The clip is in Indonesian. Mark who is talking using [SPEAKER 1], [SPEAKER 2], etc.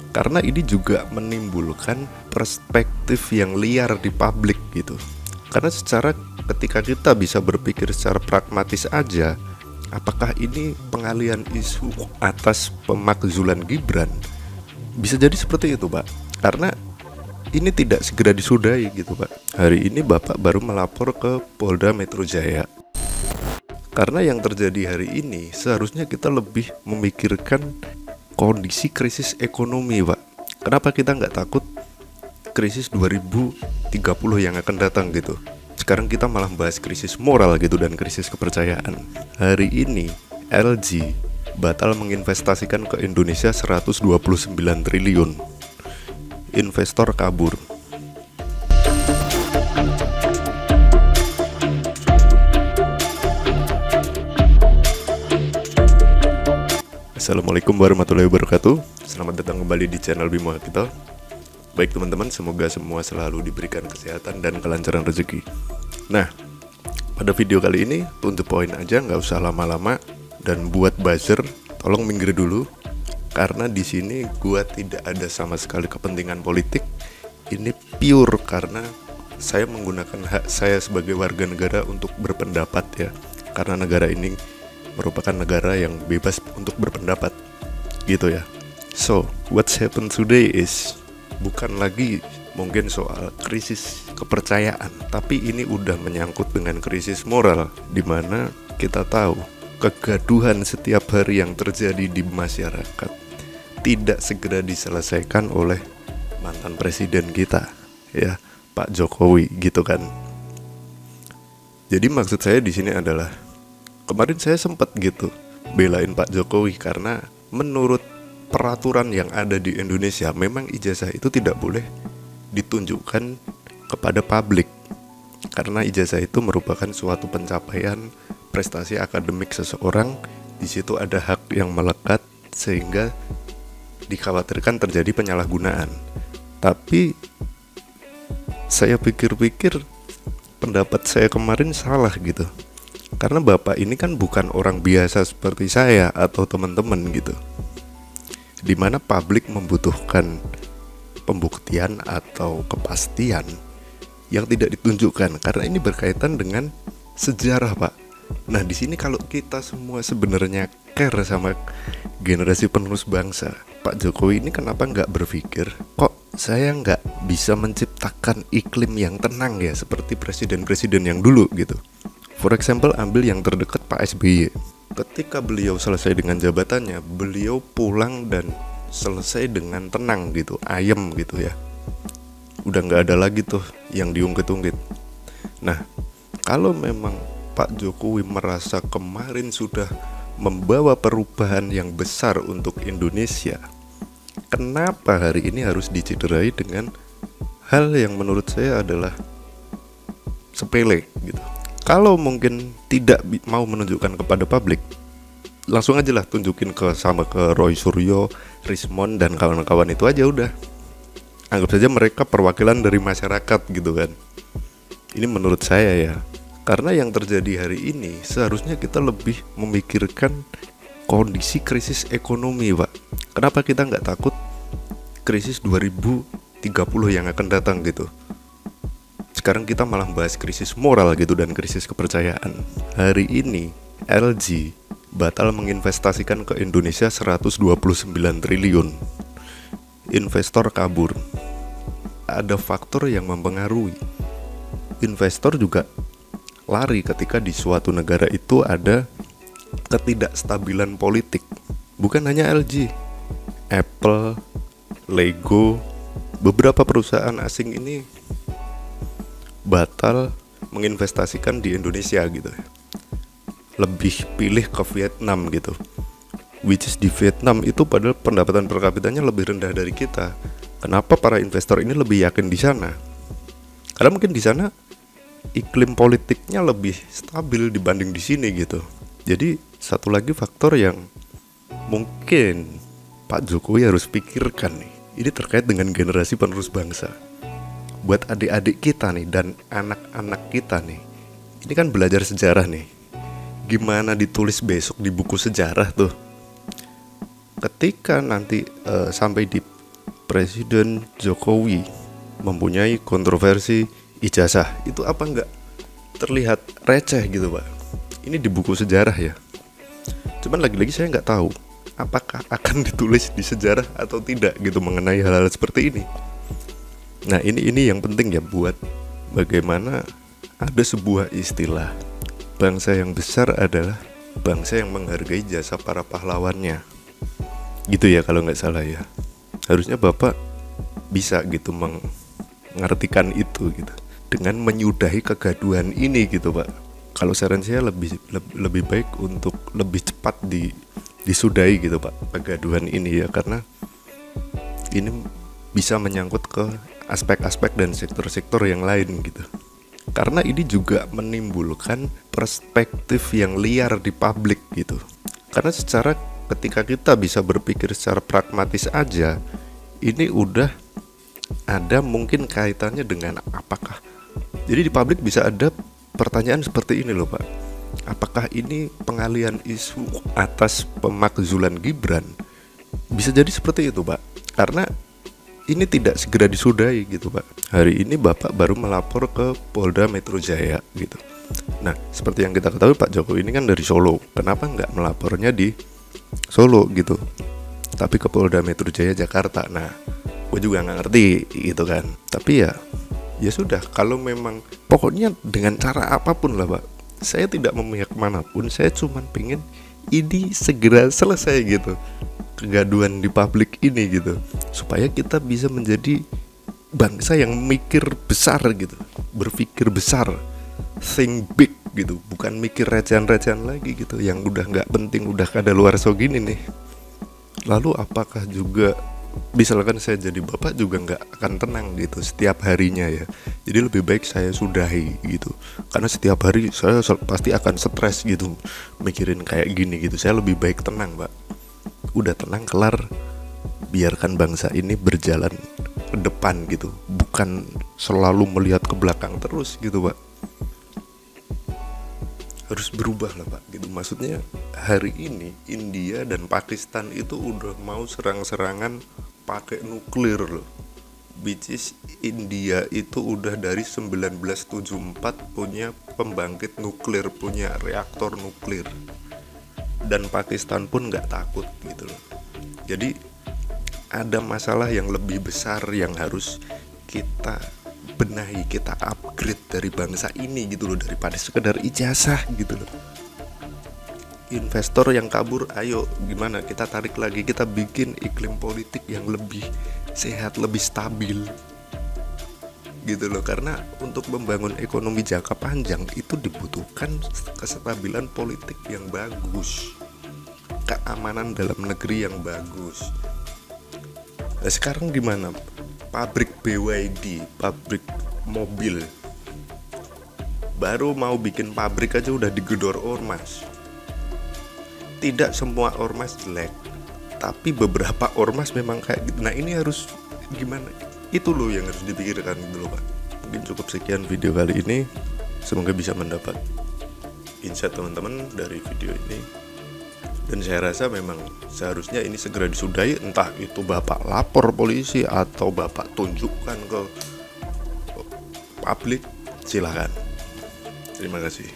[SPEAKER 1] Karena ini juga menimbulkan perspektif yang liar di publik gitu. Karena ketika kita bisa berpikir secara pragmatis aja, apakah ini pengalian isu atas pemakzulan Gibran? Bisa jadi seperti itu, Pak. Karena ini tidak segera disudahi gitu, Pak. Hari ini Bapak baru melapor ke Polda Metro Jaya. Karena yang terjadi hari ini seharusnya kita lebih memikirkan kondisi krisis ekonomi, Pak. Kenapa kita nggak takut krisis 2030 yang akan datang gitu? Sekarang kita malah bahas krisis moral gitu dan krisis kepercayaan. Hari ini LG batal menginvestasikan ke Indonesia 129 triliun. Investor kabur. Assalamualaikum warahmatullahi wabarakatuh. Selamat datang kembali di channel Bimo Capital. Baik teman-teman, semoga semua selalu diberikan kesehatan dan kelancaran rezeki. Nah, pada video kali ini to the point aja, nggak usah lama-lama. Dan buat buzzer, tolong minggir dulu, karena di sini gua tidak ada sama sekali kepentingan politik. Ini pure karena saya menggunakan hak saya sebagai warga negara untuk berpendapat ya. Karena negara ini merupakan negara yang bebas untuk berpendapat gitu ya. So, what's happened today is bukan lagi mungkin soal krisis kepercayaan, tapi ini udah menyangkut dengan krisis moral, di mana kita tahu kegaduhan setiap hari yang terjadi di masyarakat tidak segera diselesaikan oleh mantan presiden kita ya, Pak Jokowi gitu kan. Jadi maksud saya di sini adalah kemarin saya sempat gitu belain Pak Jokowi karena menurut peraturan yang ada di Indonesia memang ijazah itu tidak boleh ditunjukkan kepada publik, karena ijazah itu merupakan suatu pencapaian prestasi akademik seseorang. Di situ ada hak yang melekat sehingga dikhawatirkan terjadi penyalahgunaan. Tapi saya pikir-pikir pendapat saya kemarin salah gitu. Karena Bapak ini kan bukan orang biasa seperti saya atau teman-teman gitu, dimana publik membutuhkan pembuktian atau kepastian yang tidak ditunjukkan, karena ini berkaitan dengan sejarah, Pak. Nah, di sini kalau kita semua sebenarnya care sama generasi penerus bangsa, Pak Jokowi ini kenapa nggak berpikir, kok saya nggak bisa menciptakan iklim yang tenang ya seperti presiden-presiden yang dulu gitu. For example, ambil yang terdekat Pak SBY. Ketika beliau selesai dengan jabatannya, beliau pulang dan selesai dengan tenang gitu, ayem gitu ya. Udah nggak ada lagi tuh yang diungkit-ungkit. Nah, kalau memang Pak Jokowi merasa kemarin sudah membawa perubahan yang besar untuk Indonesia, kenapa hari ini harus dicederai dengan hal yang menurut saya adalah sepele gitu? Kalau mungkin tidak mau menunjukkan kepada publik, langsung aja lah tunjukin ke Roy Suryo, Rismond dan kawan-kawan itu aja udah. Anggap saja mereka perwakilan dari masyarakat gitu kan. Ini menurut saya ya. Karena yang terjadi hari ini seharusnya kita lebih memikirkan kondisi krisis ekonomi, Pak. Kenapa kita nggak takut krisis 2030 yang akan datang gitu? Sekarang kita malah bahas krisis moral gitu dan krisis kepercayaan. Hari ini LG batal menginvestasikan ke Indonesia 129 triliun. Investor kabur. Ada faktor yang mempengaruhi. Investor juga lari ketika di suatu negara itu ada ketidakstabilan politik. Bukan hanya LG, Apple, Lego, beberapa perusahaan asing ini batal menginvestasikan di Indonesia gitu. Lebih pilih ke Vietnam gitu. Which is di Vietnam itu padahal pendapatan per kapitanya lebih rendah dari kita. Kenapa para investor ini lebih yakin di sana? Karena mungkin di sana iklim politiknya lebih stabil dibanding di sini gitu. Jadi satu lagi faktor yang mungkin Pak Jokowi harus pikirkan nih, ini terkait dengan generasi penerus bangsa. Buat adik-adik kita nih dan anak-anak kita nih, ini kan belajar sejarah nih. Gimana ditulis besok di buku sejarah tuh? Ketika nanti sampai di Presiden Jokowi mempunyai kontroversi ijazah. Itu apa enggak terlihat receh gitu Pak? Ini di buku sejarah ya. Cuman lagi-lagi saya nggak tahu apakah akan ditulis di sejarah atau tidak gitu mengenai hal-hal seperti ini. Nah ini yang penting ya, buat bagaimana ada sebuah istilah, bangsa yang besar adalah bangsa yang menghargai jasa para pahlawannya. Gitu ya kalau nggak salah ya. Harusnya Bapak bisa gitu mengartikan itu gitu, dengan menyudahi kegaduhan ini gitu Pak. Kalau saran saya lebih baik untuk lebih cepat disudahi gitu Pak kegaduhan ini ya, karena ini bisa menyangkut ke aspek-aspek dan sektor-sektor yang lain gitu. Karena ini juga menimbulkan perspektif yang liar di publik gitu. Karena ketika kita bisa berpikir secara pragmatis aja, ini udah ada mungkin kaitannya dengan apakah. Jadi di publik bisa ada pertanyaan seperti ini loh Pak. Apakah ini pengalihan isu atas pemakzulan Gibran? Bisa jadi seperti itu Pak. Karena ini tidak segera disudahi gitu Pak. Hari ini Bapak baru melapor ke Polda Metro Jaya gitu. Nah seperti yang kita ketahui Pak Jokowi ini kan dari Solo. Kenapa nggak melapornya di Solo gitu, tapi ke Polda Metro Jaya Jakarta? Nah gue juga nggak ngerti gitu kan. Tapi ya sudah, kalau memang pokoknya dengan cara apapun lah Pak, saya tidak memihak manapun. Saya cuma pengen ini segera selesai gitu, kegaduhan di publik ini gitu, supaya kita bisa menjadi bangsa yang mikir besar gitu, berpikir besar, think big gitu, bukan mikir recehan-recehan lagi gitu, yang udah nggak penting, udah kadaluarsa gini nih. Lalu apakah juga misalkan saya jadi bapak juga nggak akan tenang gitu setiap harinya ya. Jadi lebih baik saya sudahi gitu, karena setiap hari saya pasti akan stres gitu mikirin kayak gini gitu. Saya lebih baik tenang Pak, udah tenang kelar, biarkan bangsa ini berjalan ke depan gitu, bukan selalu melihat ke belakang terus gitu Pak. Harus berubah lah Pak gitu. Maksudnya hari ini India dan Pakistan itu udah mau serang-serangan pakai nuklir loh. Which is India itu udah dari 1974 punya pembangkit nuklir, punya reaktor nuklir. Dan Pakistan pun gak takut gitu loh. Jadi ada masalah yang lebih besar yang harus kita benahi, kita upgrade dari bangsa ini gitu loh, daripada sekedar ijazah gitu loh. Investor yang kabur, ayo gimana kita tarik lagi, kita bikin iklim politik yang lebih sehat, lebih stabil gitu loh. Karena untuk membangun ekonomi jangka panjang itu dibutuhkan kestabilan politik yang bagus, keamanan dalam negeri yang bagus. Nah sekarang gimana? Pabrik BYD, pabrik mobil, baru mau bikin pabrik aja udah digedor ormas. Tidak semua ormas jelek, tapi beberapa ormas memang kayak gitu. Nah ini harus gimana? Itu loh yang harus dipikirkan gitu loh Pak. Mungkin cukup sekian video kali ini. Semoga bisa mendapat insight teman-teman dari video ini. Dan saya rasa memang seharusnya ini segera disudahi, entah itu Bapak lapor polisi atau Bapak tunjukkan ke publik, silakan. Terima kasih.